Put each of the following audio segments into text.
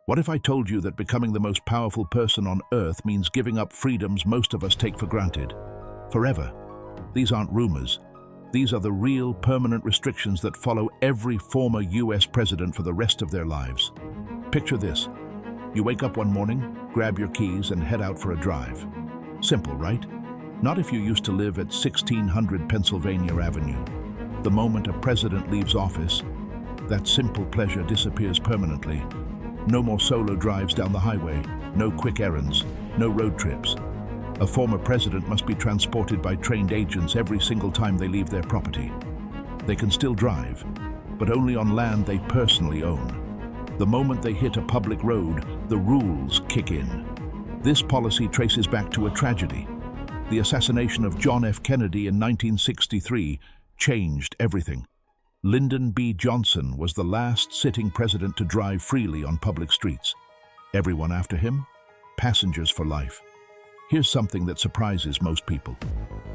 What if I told you that becoming the most powerful person on Earth means giving up freedoms most of us take for granted? Forever. These aren't rumors. These are the real, permanent restrictions that follow every former US president for the rest of their lives. Picture this. You wake up one morning, grab your keys, and head out for a drive. Simple, right? Not if you used to live at 1600 Pennsylvania Avenue. The moment a president leaves office, that simple pleasure disappears permanently. No more solo drives down the highway, no quick errands, no road trips. A former president must be transported by trained agents every single time they leave their property. They can still drive, but only on land they personally own. The moment they hit a public road, the rules kick in. This policy traces back to a tragedy. The assassination of John F. Kennedy in 1963 changed everything. Lyndon B. Johnson was the last sitting president to drive freely on public streets. Everyone after him? Passengers for life. Here's something that surprises most people.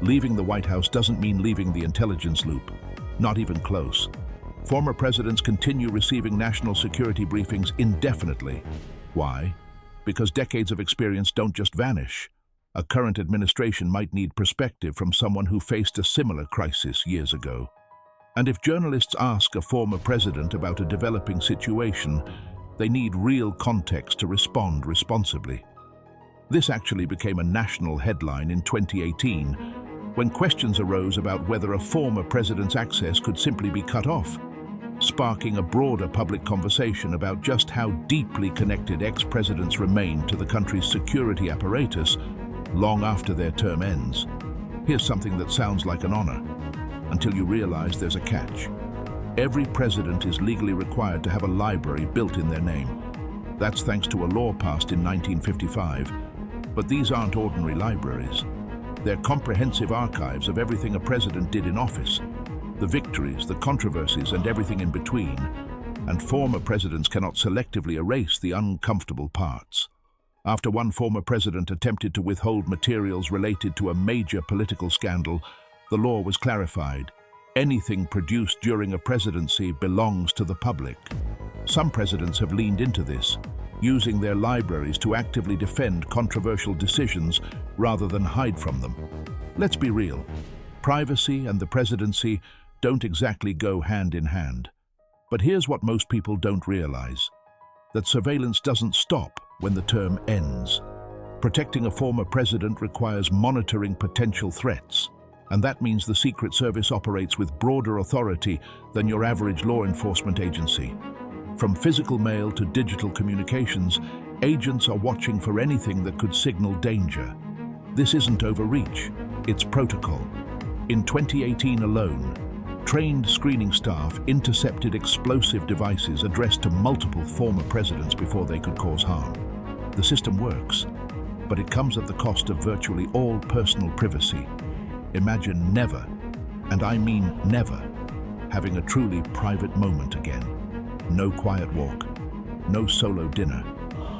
Leaving the White House doesn't mean leaving the intelligence loop. Not even close. Former presidents continue receiving national security briefings indefinitely. Why? Because decades of experience don't just vanish. A current administration might need perspective from someone who faced a similar crisis years ago. And if journalists ask a former president about a developing situation, they need real context to respond responsibly. This actually became a national headline in 2018, when questions arose about whether a former president's access could simply be cut off, sparking a broader public conversation about just how deeply connected ex-presidents remain to the country's security apparatus long after their term ends. Here's something that sounds like an honor, until you realize there's a catch. Every president is legally required to have a library built in their name. That's thanks to a law passed in 1955. But these aren't ordinary libraries. They're comprehensive archives of everything a president did in office. The victories, the controversies, and everything in between. And former presidents cannot selectively erase the uncomfortable parts. After one former president attempted to withhold materials related to a major political scandal, the law was clarified. Anything produced during a presidency belongs to the public. Some presidents have leaned into this, using their libraries to actively defend controversial decisions rather than hide from them. Let's be real. Privacy and the presidency don't exactly go hand in hand. But here's what most people don't realize: that surveillance doesn't stop when the term ends. Protecting a former president requires monitoring potential threats, and that means the Secret Service operates with broader authority than your average law enforcement agency. From physical mail to digital communications, agents are watching for anything that could signal danger. This isn't overreach, it's protocol. In 2018 alone, trained screening staff intercepted explosive devices addressed to multiple former presidents before they could cause harm. The system works, but it comes at the cost of virtually all personal privacy. Imagine never, and I mean never, having a truly private moment again. No quiet walk, no solo dinner,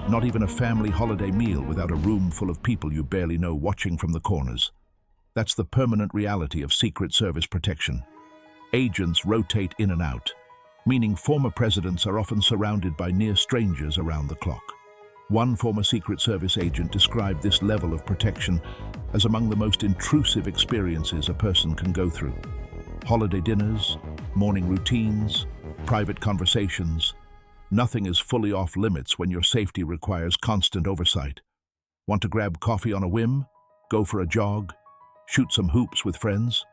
not even a family holiday meal without a room full of people you barely know watching from the corners. That's the permanent reality of Secret Service protection. Agents rotate in and out, meaning former presidents are often surrounded by near strangers around the clock. One former Secret Service agent described this level of protection as among the most intrusive experiences a person can go through. Holiday dinners, morning routines, private conversations. Nothing is fully off limits when your safety requires constant oversight. Want to grab coffee on a whim? Go for a jog? Shoot some hoops with friends?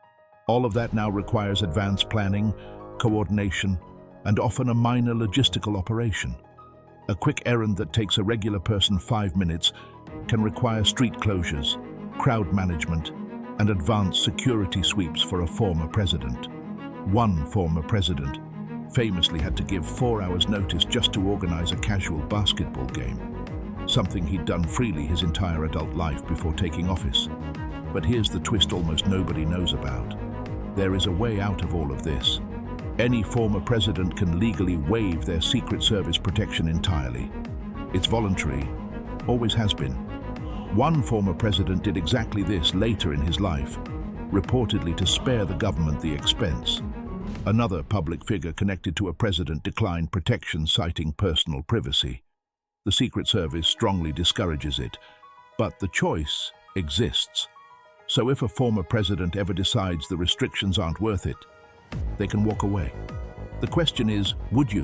All of that now requires advanced planning, coordination, and often a minor logistical operation. A quick errand that takes a regular person 5 minutes can require street closures, crowd management, and advanced security sweeps for a former president. One former president famously had to give 4 hours notice just to organize a casual basketball game, something he'd done freely his entire adult life before taking office. But here's the twist almost nobody knows about. There is a way out of all of this. Any former president can legally waive their Secret Service protection entirely. It's voluntary, always has been. One former president did exactly this later in his life, reportedly to spare the government the expense. Another public figure connected to a president declined protection, citing personal privacy. The Secret Service strongly discourages it, but the choice exists. So if a former president ever decides the restrictions aren't worth it, they can walk away. The question is, would you?